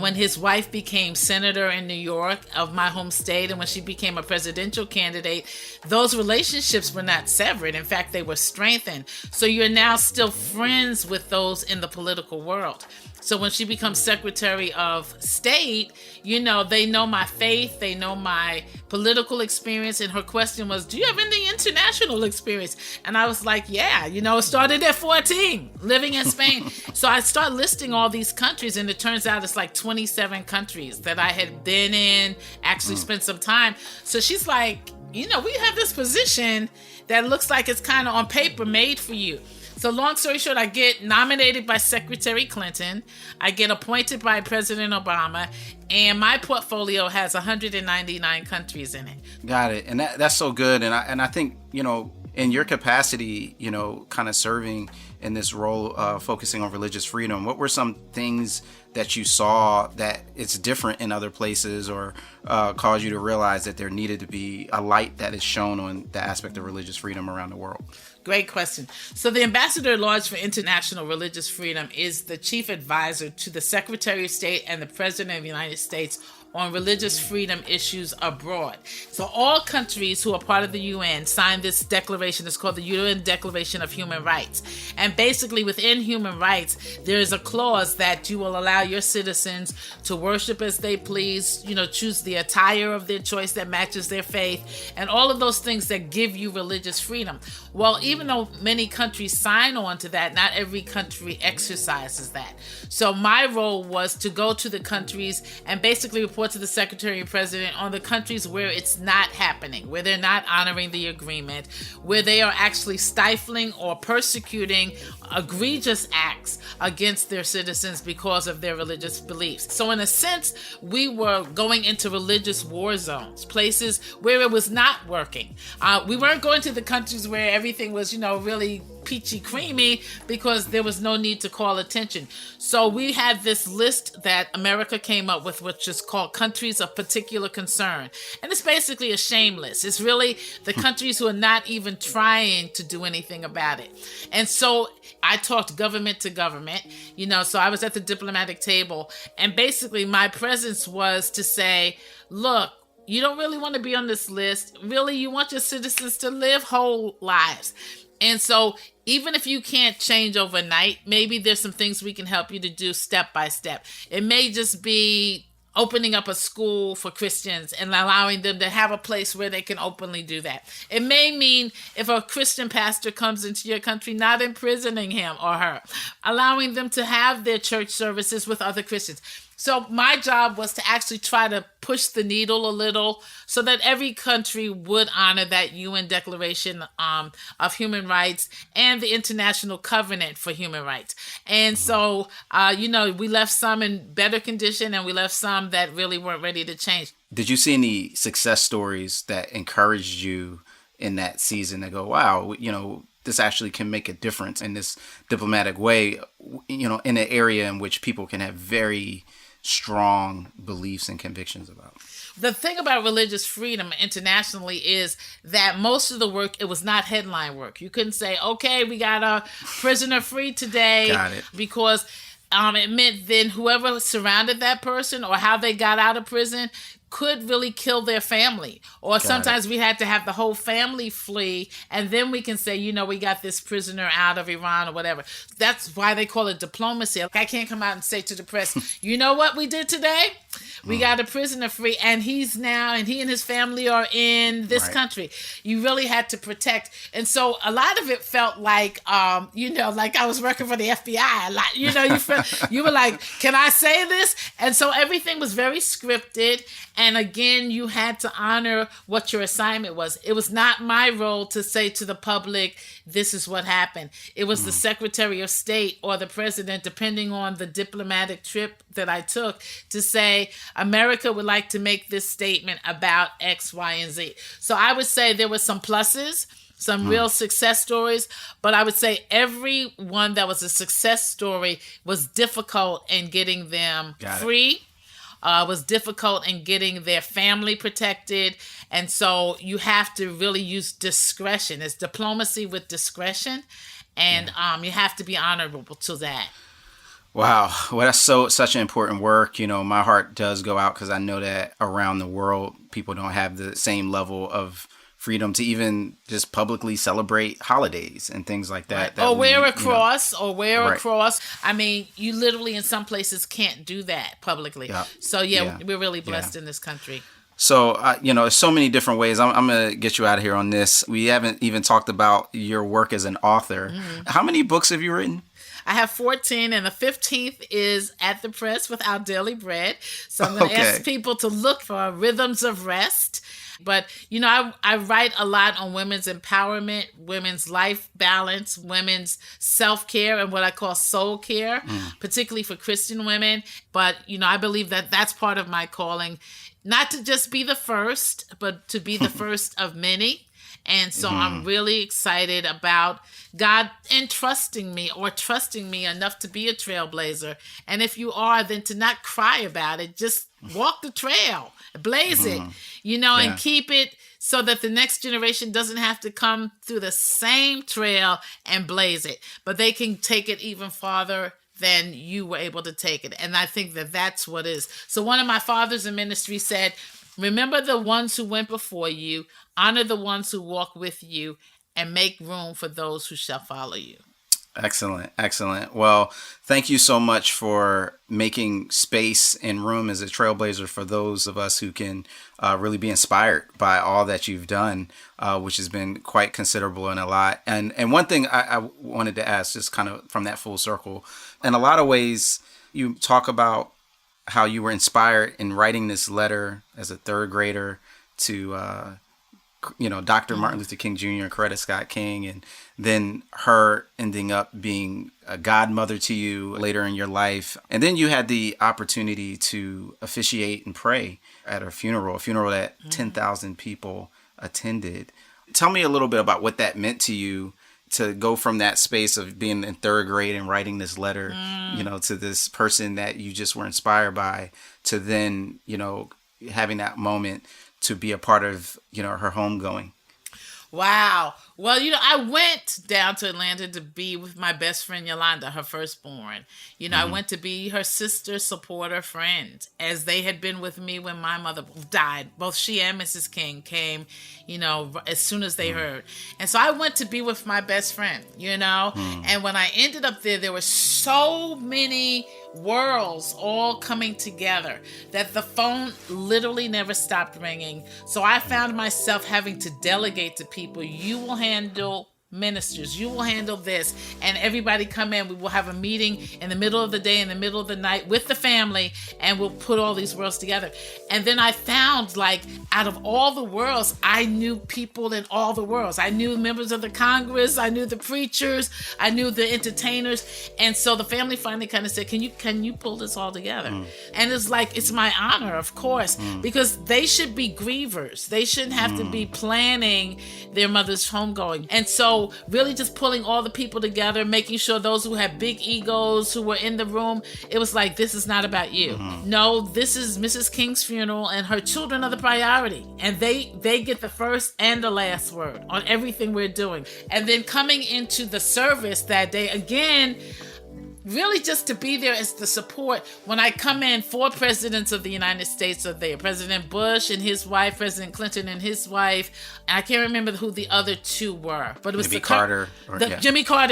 when his wife became senator in New York of my home state, and when she became a presidential candidate, those relationships were not severed. In fact, they were strengthened. So you're now still friends with those in the political world. So when she becomes Secretary of State, they know my faith, they know my political experience. And her question was, do you have any international experience? And I was like, yeah, it started at 14 living in Spain. So I start listing all these countries, and it turns out it's like 27 countries that I had been in, actually spent some time. So she's like, we have this position that looks like it's kind of on paper made for you. So long story short, I get nominated by Secretary Clinton. I get appointed by President Obama, and my portfolio has 199 countries in it. Got it. And that's so good. And I think, in your capacity, kind of serving in this role, focusing on religious freedom, what were some things that you saw that it's different in other places, or caused you to realize that there needed to be a light that is shown on the aspect of religious freedom around the world? Great question. So the Ambassador at Large for International Religious Freedom is the chief advisor to the Secretary of State and the President of the United States on religious freedom issues abroad. So all countries who are part of the UN signed this declaration. It's called the UN Declaration of Human Rights. And basically within human rights, there is a clause that you will allow your citizens to worship as they please, choose the attire of their choice that matches their faith, and all of those things that give you religious freedom. Well, even though many countries sign on to that, not every country exercises that. So my role was to go to the countries and basically report to the Secretary and President on the countries where it's not happening, where they're not honoring the agreement, where they are actually stifling or persecuting egregious acts against their citizens because of their religious beliefs. So in a sense, we were going into religious war zones, places where it was not working. We weren't going to the countries where everything was, really peachy creamy, because there was no need to call attention. So we had this list that America came up with, which is called countries of particular concern. And it's basically a shame list. It's really the countries who are not even trying to do anything about it. And so I talked government to government, so I was at the diplomatic table, and basically my presence was to say, look, you don't really want to be on this list. Really, you want your citizens to live whole lives. And so even if you can't change overnight, maybe there's some things we can help you to do step by step. It may just be opening up a school for Christians and allowing them to have a place where they can openly do that. It may mean if a Christian pastor comes into your country, not imprisoning him or her, allowing them to have their church services with other Christians. So my job was to actually try to push the needle a little so that every country would honor that UN Declaration of Human Rights and the International Covenant for Human Rights. And so, we left some in better condition, and we left some that really weren't ready to change. Did you see any success stories that encouraged you in that season to go, wow, this actually can make a difference in this diplomatic way, in an area in which people can have very strong beliefs and convictions about? The thing about religious freedom internationally is that most of the work, it was not headline work. You couldn't say, okay, we got a prisoner free today. Got it. Because it meant then whoever surrounded that person or how they got out of prison could really kill their family. Or sometimes we had to have the whole family flee, and then we can say, we got this prisoner out of Iran or whatever. That's why they call it diplomacy. I can't come out and say to the press, you know what we did today? We got a prisoner free, and he and his family are in this country. You really had to protect. And so a lot of it felt like, like I was working for the FBI. A lot, you were like, can I say this? And so everything was very scripted. And again, you had to honor what your assignment was. It was not my role to say to the public, this is what happened. It was the Secretary of State or the President, depending on the diplomatic trip that I took, to say, America would like to make this statement about X, Y, and Z. So I would say there were some pluses, some real success stories, but I would say every one that was a success story was difficult in getting them free. Was difficult in getting their family protected. And so you have to really use discretion. It's diplomacy with discretion. And you have to be honorable to that. Wow. Well, that's such an important work. My heart does go out because I know that around the world, people don't have the same level of freedom to even just publicly celebrate holidays and things like that. Or wear a cross. I mean, you literally in some places can't do that publicly. Yeah. So we're really blessed in this country. So, there's so many different ways. I'm going to get you out of here on this. We haven't even talked about your work as an author. How many books have you written? I have 14, and the 15th is at the press with Our Daily Bread. So I'm going to ask people to look for Rhythms of Rest. But, I write a lot on women's empowerment, women's life balance, women's self-care, and what I call soul care, particularly for Christian women. But, I believe that that's part of my calling, not to just be the first, but to be the first of many. And so I'm really excited about God entrusting me or trusting me enough to be a trailblazer. And if you are, then to not cry about it, just walk the trail, blaze it, and keep it so that the next generation doesn't have to come through the same trail and blaze it, but they can take it even farther than you were able to take it. And I think that that's what is. So one of my fathers in ministry said, remember the ones who went before you, honor the ones who walk with you, and make room for those who shall follow you. Excellent. Excellent. Well, thank you so much for making space and room as a trailblazer for those of us who can really be inspired by all that you've done, which has been quite considerable and a lot. And one thing I wanted to ask, just kind of from that full circle, in a lot of ways, you talk about how you were inspired in writing this letter as a third grader to Dr. Martin Luther King Jr. and Coretta Scott King, and then her ending up being a godmother to you later in your life. And then you had the opportunity to officiate and pray at a funeral that 10,000 people attended. Tell me a little bit about what that meant to you, to go from that space of being in third grade and writing this letter, to this person that you just were inspired by, to then, having that moment to be a part of, her homegoing. Wow. Well, I went down to Atlanta to be with my best friend, Yolanda, her firstborn. I went to be her sister, supporter, friend, as they had been with me when my mother died. Both she and Mrs. King came, as soon as they heard. And so I went to be with my best friend, and when I ended up there were so many worlds all coming together that the phone literally never stopped ringing. So I found myself having to delegate to people, you will handle ministers, you will handle this, and everybody come in. We will have a meeting in the middle of the day, in the middle of the night with the family, and we'll put all these worlds together. And then I found, out of all the worlds, I knew people in all the worlds. I knew members of the Congress, I knew the preachers, I knew the entertainers. And so the family finally kind of said, can you pull this all together? And it's my honor, of course, because they should be grievers. They shouldn't have to be planning their mother's homegoing. And so really just pulling all the people together, making sure those who have big egos who were in the room, it was like, this is not about you. No, this is Mrs. King's funeral, and her children are the priority. And they get the first and the last word on everything we're doing. And then coming into the service that day, again, really just to be there as the support. When I come in, 4 presidents of the United States are there. President Bush and his wife, President Clinton and his wife. And I can't remember who the other 2 were, but it was Jimmy Carter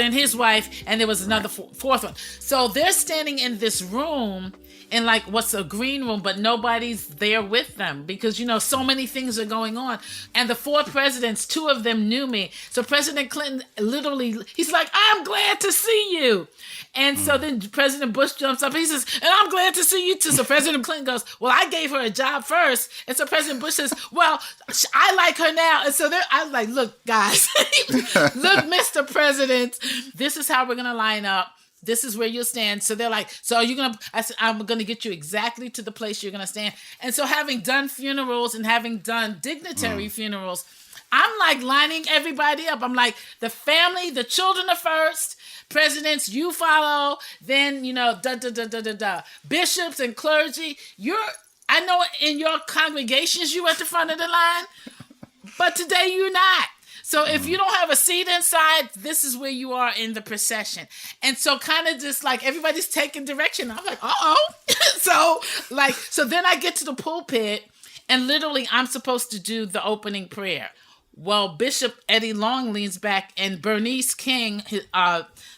and his wife, and there was another fourth one. So they're standing in this room in what's a green room, but nobody's there with them because, so many things are going on. And the 4 presidents, 2 of them knew me. So President Clinton literally, he's like, I'm glad to see you. And so then President Bush jumps up. He says, and I'm glad to see you too. So President Clinton goes, well, I gave her a job first. And so President Bush says, well, I like her now. And so I was like, look, guys, look, Mr. President, this is how we're going to line up. This is where you'll stand. So they're like, so are you going to, I said, I'm going to get you exactly to the place you're going to stand. And so having done funerals and having done dignitary funerals, I'm lining everybody up. I'm like, the family, the children are first. Presidents, you follow, then, bishops and clergy, I know in your congregations you at the front of the line, but today you're not. So if you don't have a seat inside, this is where you are in the procession. And so kind of just everybody's taking direction. I'm like, so then I get to the pulpit and literally I'm supposed to do the opening prayer. Well, Bishop Eddie Long leans back and Bernice King,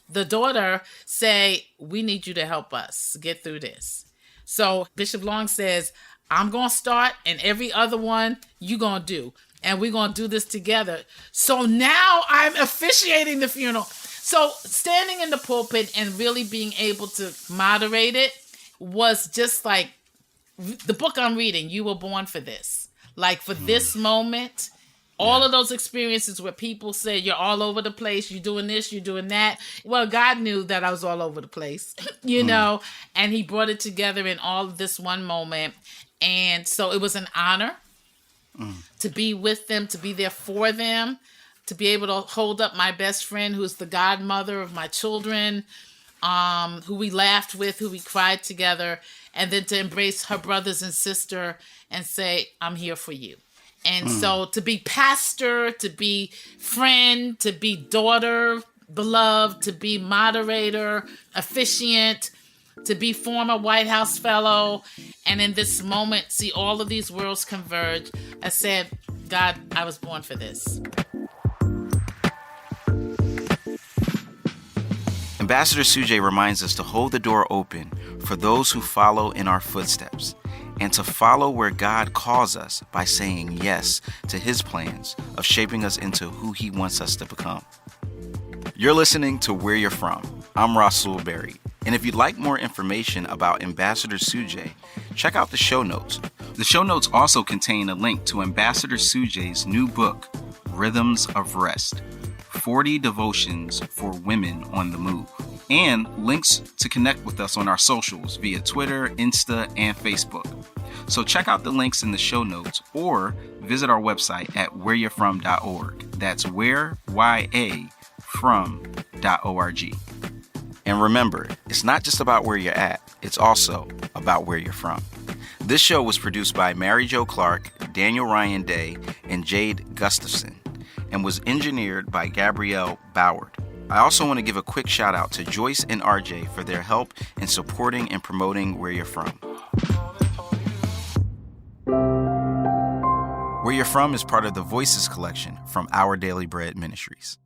the daughter, say, we need you to help us get through this. So Bishop Long says, I'm going to start, and every other one you going to do. And we're going to do this together. So now I'm officiating the funeral. So standing in the pulpit and really being able to moderate it was just like the book I'm reading, You Were Born for This. Like for this moment, all of those experiences where people say you're all over the place, you're doing this, you're doing that. Well, God knew that I was all over the place, you know, and he brought it together in all of this one moment. And so it was an honor to be with them, to be there for them, to be able to hold up my best friend, who's the godmother of my children, who we laughed with, who we cried together, and then to embrace her brothers and sister and say, I'm here for you. And so to be pastor, to be friend, to be daughter, beloved, to be moderator, officiant, to be former White House fellow, and in this moment, see all of these worlds converge. I said, God, I was born for this. Ambassador Sujay reminds us to hold the door open for those who follow in our footsteps, and to follow where God calls us by saying yes to his plans of shaping us into who he wants us to become. You're listening to Where You're From. I'm Rasul Berry. And if you'd like more information about Ambassador Sujay, check out the show notes. The show notes also contain a link to Ambassador Sujay's new book, Rhythms of Rest, 40 Devotions for Women on the Move, and links to connect with us on our socials via Twitter, Insta, and Facebook. So check out the links in the show notes or visit our website at whereyou'refrom.org. That's whereyafrom.org. And remember, it's not just about where you're at, it's also about where you're from. This show was produced by Mary Jo Clark, Daniel Ryan Day, and Jade Gustafson, and was engineered by Gabrielle Boward. I also want to give a quick shout out to Joyce and RJ for their help in supporting and promoting Where You're From. Where You're From is part of the Voices collection from Our Daily Bread Ministries.